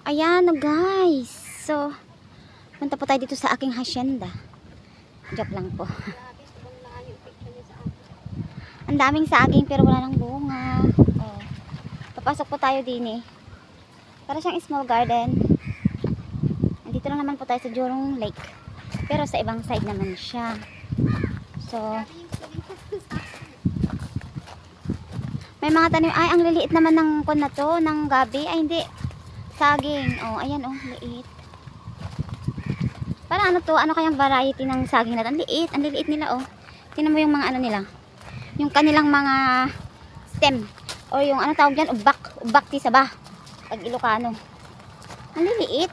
Ayan na guys. So, punta po tayo dito sa aking hacienda. Joke lang po. Ang daming saging pero wala nang bunga. Oh. Papasok po tayo din eh. Para siyang small garden. Nandito lang naman po tayo sa Jorong Lake. Pero sa ibang side naman siya. So, may mga tanim. Ay, ang liliit naman ng kon na to, ng gabi. Ay, hindi. Saging. Oh, ayan oh, liit. Para ano to? Ano kayang variety ng saging na to? Ang liit. Ang liliit nila oh. Tingnan mo yung mga ano nila. Yung kanilang mga stem. O yung ano tawag dyan? Ubak. Ubak tisaba. Pag Ilocano. Ang liliit.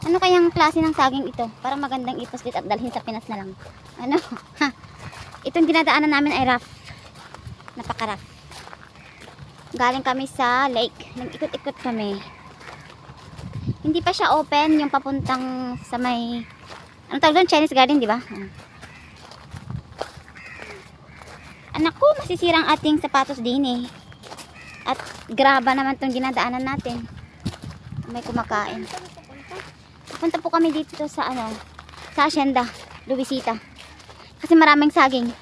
Ano kayang klase ng saging ito? Para magandang ipaslit at dalhin sa Pinas na lang. Ano? Ha. Itong dinadaanan namin ay rough. Napaka-rough. Galing kami sa lake. Nag-ikot-ikot kami. Hindi pa siya open yung papuntang sa may ano tawag doon? Chinese garden, di ba? Anak ko, masisirang ating sapatos din eh. At graba naman tong dinadaanan natin. May kumakain. Punta po kami dito sa ano, sa hacienda, Luisita. Kasi maraming saging.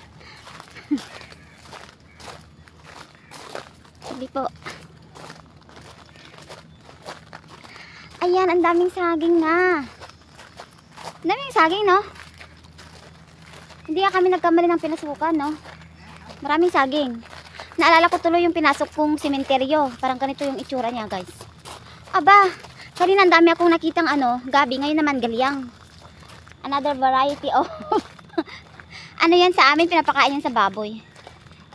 Hindi po. Ayan, ang daming saging na. Ang daming saging, no? Hindi kami nagkamali ng pinasukan, no? Maraming saging. Naalala ko tuloy yung pinasok kong sementeryo. Parang ganito yung itsura niya, guys. Aba, kanina ang dami akong nakitang ano, gabi. Ngayon naman galyang. Another variety of ano yan sa amin, pinapakain yan sa baboy.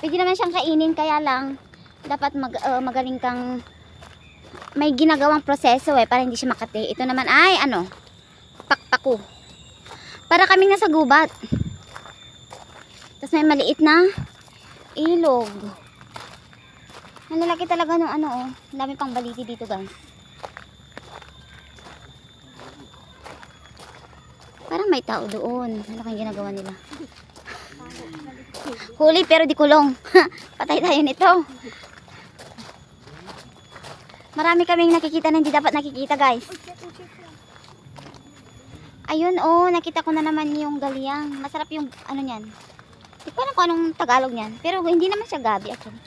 Pwede naman siyang kainin, kaya lang dapat magaling kang may ginagawang proseso eh, para hindi siya makati. Ito naman ay ano, pakpaku. Para kaming nasa gubat. Tapos may maliit na ilog. Ang lalaki talaga ng ano oh. Dami pang baliti dito guys. Parang may tao doon. Ano kayang ginagawa nila? Huli pero di kulong. Patay tayo nito. Marami kaming nakikita na hindi dapat nakikita guys. Ayun oh, nakita ko na naman yung galyang. Masarap yung ano niyan. Hindi ko alam kung anong Tagalog niyan. Pero hindi naman siya gabi actually.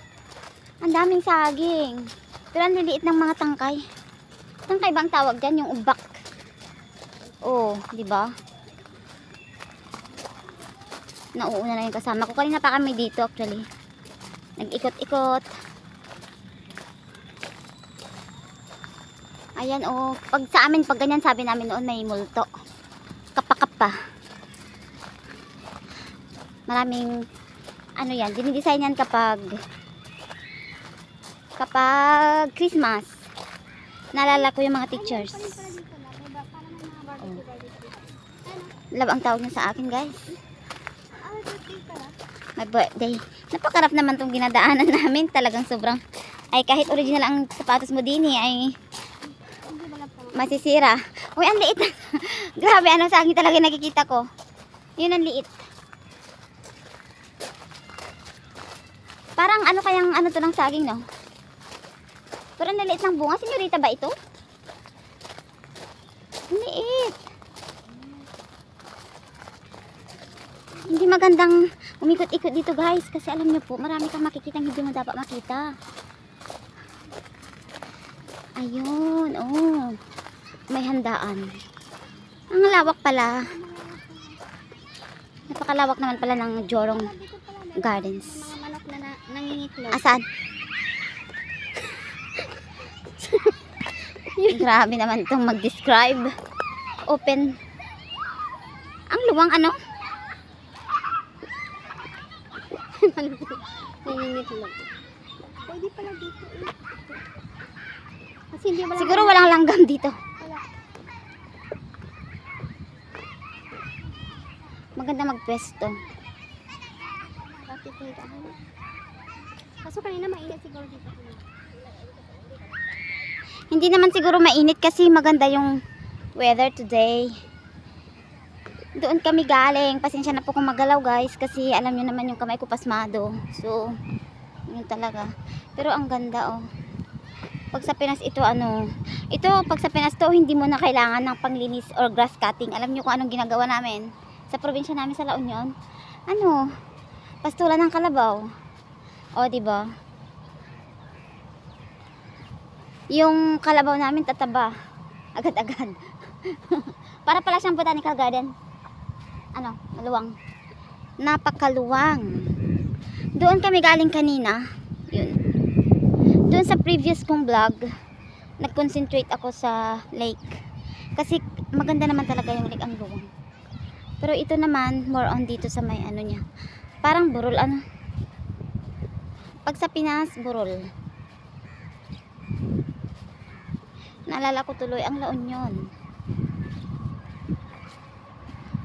Ang daming saging. Pero ang liliit ng mga tangkay. Tangkay bang tawag dyan? Yung ubak. Oh, di ba? Nauuna na yung kasama ko. Kanina pa kami dito actually. Nag-ikot-ikot. Ayan oh, pag sa amin, pag ganyan sabi namin noon may multo. Kapakapa. Maraming, ano yan, dinidesign yan kapag Christmas. Naalala ko yung mga teachers. Oh. Love ang tawag niya sa akin guys. My birthday. Napakarap naman tong ginadaanan namin. Talagang sobrang, ay kahit original ang sapatos mo din eh, ay masisira. Uy, ang liit. Grabe, ano saging talaga nakikita ko. Yun ang liit. Parang ano kayang ano to ng saging, no? Pero ang liit ng bunga. Senyorita ba ito? Ang liit. Hindi magandang umikot-ikot dito guys. Kasi alam nyo po, marami kang makikita hindi mo dapat makita. Ayun, oh. May handaan. Ang lawak pala. Napakalawak naman pala ng Jorong Gardens. Mga manok na nangingitlog. Asan? Grabe naman itong mag-describe. Open. Ang luwang ano? Nangingitlog. Pwede pala dito eh. Kasi hindi wala. Siguro walang langgam dito. Wala. Maganda magpwesto. Bakit dito? Kaso kanina mainit siguro dito. Hindi naman siguro mainit kasi maganda yung weather today. Doon kami galing. Pasensya na po kung magalaw guys. Kasi alam nyo naman yung kamay ko pasmado. So, yun talaga. Pero ang ganda oh. Pag sa Pinas ito pag sa Pinas to hindi mo na kailangan ng panglinis or grass cutting. Alam niyo kung anong ginagawa namin sa probinsya namin sa La Union? Pastulan ng kalabaw. O, di ba? Yung kalabaw namin tataba agad-agad. Para pala siyang botanical garden. Maluwang. Napakaluwang. Doon kami galing kanina. Yun. Doon sa previous kong vlog, nag-concentrate ako sa lake. Kasi maganda naman talaga yung lake, ang luwang. Pero ito naman, more on dito sa may niya. Parang burol, Pag sa Pinas, burol. Naalala ko tuloy ang La Union.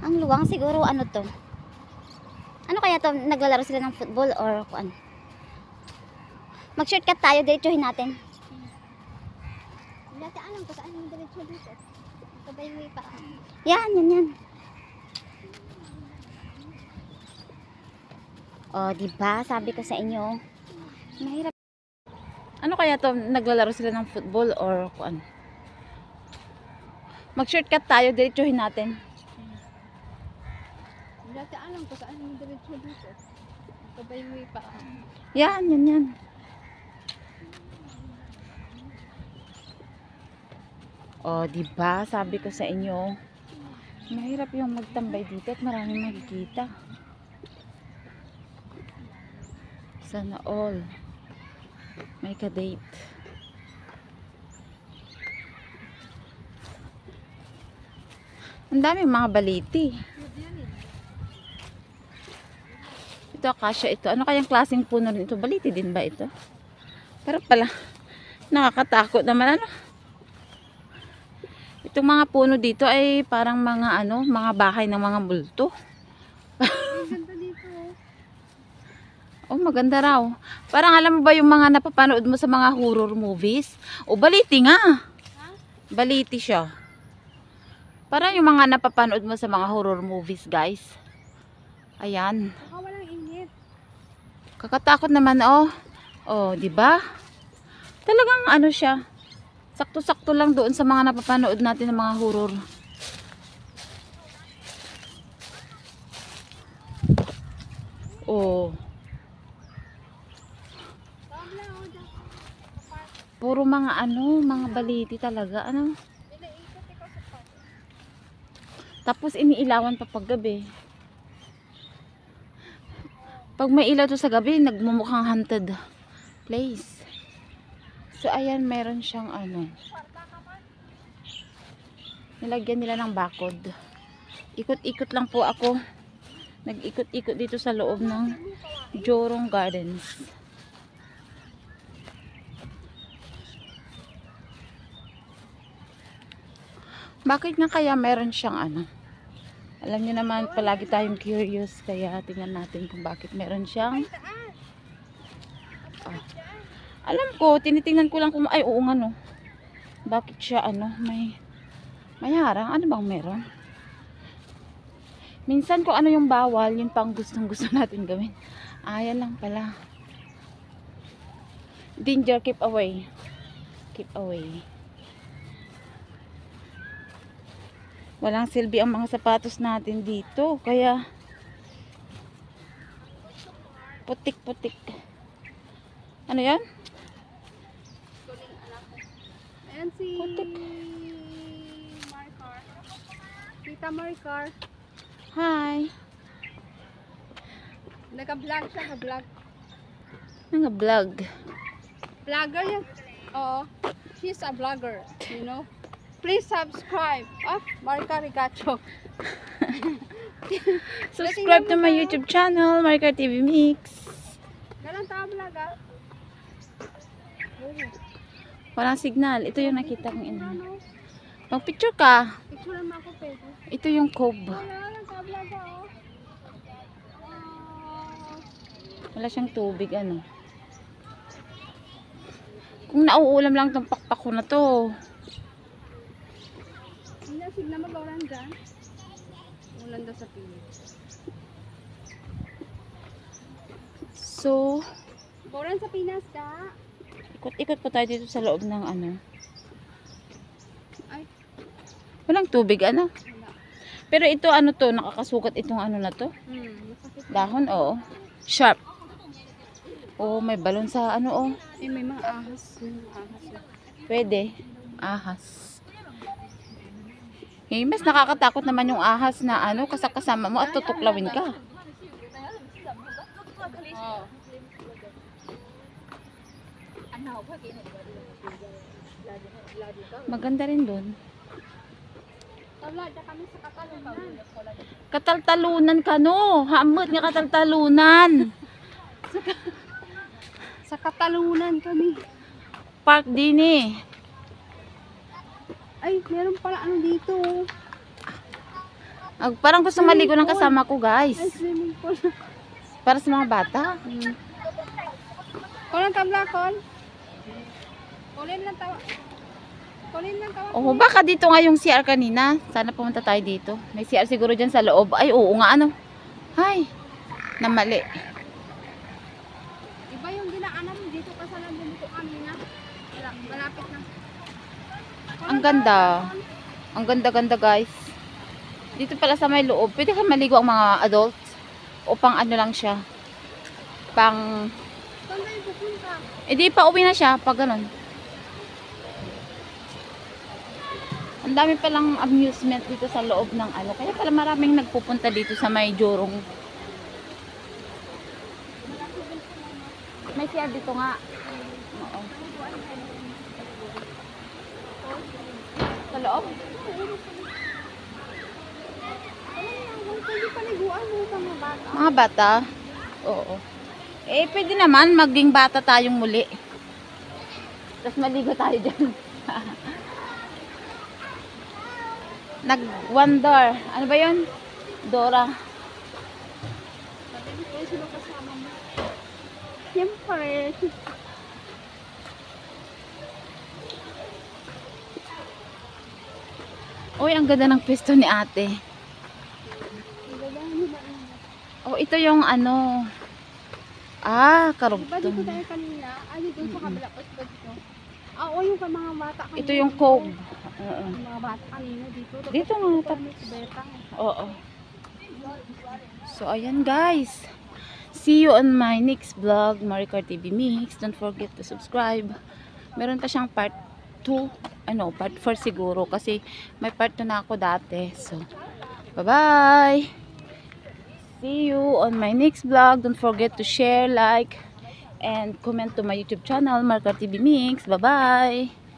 Ang luwang siguro to? Ano kaya to? Naglalaro sila ng football or ano? Mag-shortcut tayo, diretsuhin natin. Dati alam ko saan yung diretso dito. Sabay mo pa. Yan. O, diba? Sabi ko sa inyo, mahirap. Ano kaya to? Naglalaro sila ng football or ano? Mag-shortcut tayo, diretsuhin natin. Dati alam ko saan yung diretso dito. Sabay mo pa. Yan. O, diba? Sabi ko sa inyo, mahirap yung magtambay dito at maraming makikita. Sana all may ka-date. Ang dami mga baliti. Ito akasya ito. Ano kayang klaseng puno rin ito? Baliti din ba ito? Pero pala nakakatakot naman Itong mga puno dito ay parang mga mga bahay ng mga multo. Ganda dito. Oh, maganda raw. Parang alam mo ba yung mga napapanood mo sa mga horror movies? O, baliti nga. Baliti siya. Parang yung mga napapanood mo sa mga horror movies, guys. Ayan. Baka walang init. Kakatakot naman, Oh, di ba? Talagang siya. Sakto-sakto lang doon sa mga napapanood natin ng mga horror. Oh. Puro mga mga baliti talaga, Tapos iniilawan pa paggabi. Pag may ilaw to sa gabi, nagmumukhang haunted place. So ayan, meron siyang nilagyan nila ng bakod. Ikot-ikot lang po ako. Nag-ikot-ikot dito sa loob ng Jorong Gardens. Bakit nga kaya meron siyang alam niyo naman, palagi tayong curious, kaya tingnan natin kung bakit meron siyang alam ko, tinitingnan ko lang kung ay oo nga bakit siya may harang, ano bang meron? Minsan kung ano yung bawal, yun pang gustong gusto natin gawin. Yan lang pala. Danger, keep away. Keep away. Walang silbi ang mga sapatos natin dito. Kaya putik-putik. Ano yan? Ayan si Putik. Maricar. Tita Maricar. Hi. Naka-vlog siya, naka-vlog. Nanga-vlog. Vlogger yan. Oo. She's a vlogger, you know. Please subscribe. Maricar Ricacho. Subscribe to my YouTube channel, Maricar TV Mix. Ganun tao vlog Walang signal. Ito yung nakita kong Mag-picture ka. Picture naman ako, pwede. Ito yung cove. Wala lang tao vlog Wala siyang tubig, Kung nauulam lang tong pakpak ko na to. Hindi na signa mag-ulan dyan. Ulan daw sa pilit. So, Ulan sa Pinas ka. Ikot-ikot po tayo dito sa loob ng ano. Ay, Walang tubig, ano? wala. Pero ito, ano to, nakakasugat itong ano na to. Masakit. Dahon, oo. Sharp. Oo, may balon sa ano, oh. Eh, may mga ahas. May mga ahas. Pwede. Ahas. Eh, mas nakakatakot naman yung ahas na ano, kasama mo at tutuklawin ka. Oh. Maganda rin dun. Wala, dyan kami sa Katalunan. Kataltalunan ka, no? Hamot nga kataltalunan. Sa Katalunan kami. Park din eh. Ay, meron pala ano dito. Parang gusto maligo ng kasama ko, guys. Ay, swimming pool. Para sa mga bata. Kulang tabla, Kol. Kulin lang tawa. Kulin lang tawa. Oh, baka dito nga yung CR kanina. Sana pumunta tayo dito. May CR siguro dyan sa loob. Ay, oo nga, ano. Ay, namali. Iba yung dinaanan mo dito kasi nandun dito kanina. Wala, malapit na. Ang ganda. Ang ganda-ganda, guys. Dito pala sa may loob. Pwede ka maligo ang mga adults. O pang ano lang siya. Pang... Saan tayo pupunta? di pa uwi na siya pag ganun. Ang dami palang amusement dito sa loob ng ano. Kaya pala maraming nagpupunta dito sa may Jorong. May CR dito nga. Oo. Sa loob? Pwede paliguan mo sa mga bata. Mga bata? Oo. Eh, pwede naman maging bata tayong muli. Tapos maligo tayo dyan. Nag-wonder. Ano ba yun? Dora. Sabi ko, sino kasama mo? Siyempre. Uy, ang ganda ng pwesto ni ate. Oh, ito yung ano. Diba dito karugtong. tayo kanina? Ay, dito sa kabila pa dito. Oo, yung mga bata kanina. Ito yung Cove. Oo. Yung mga bata kanina dito. Dito nga, Tapos tapos. kami sa Betang. Oo. So, ayan guys. See you on my next vlog, Maricar TV Mix. Don't forget to subscribe. Meron pa siyang part 2. Ano, part 4 siguro. Kasi may part 2 na ako dati. So, bye-bye! See you on my next vlog. Don't forget to share, like, and comment to my YouTube channel, Maricar TV Mix. Bye-bye!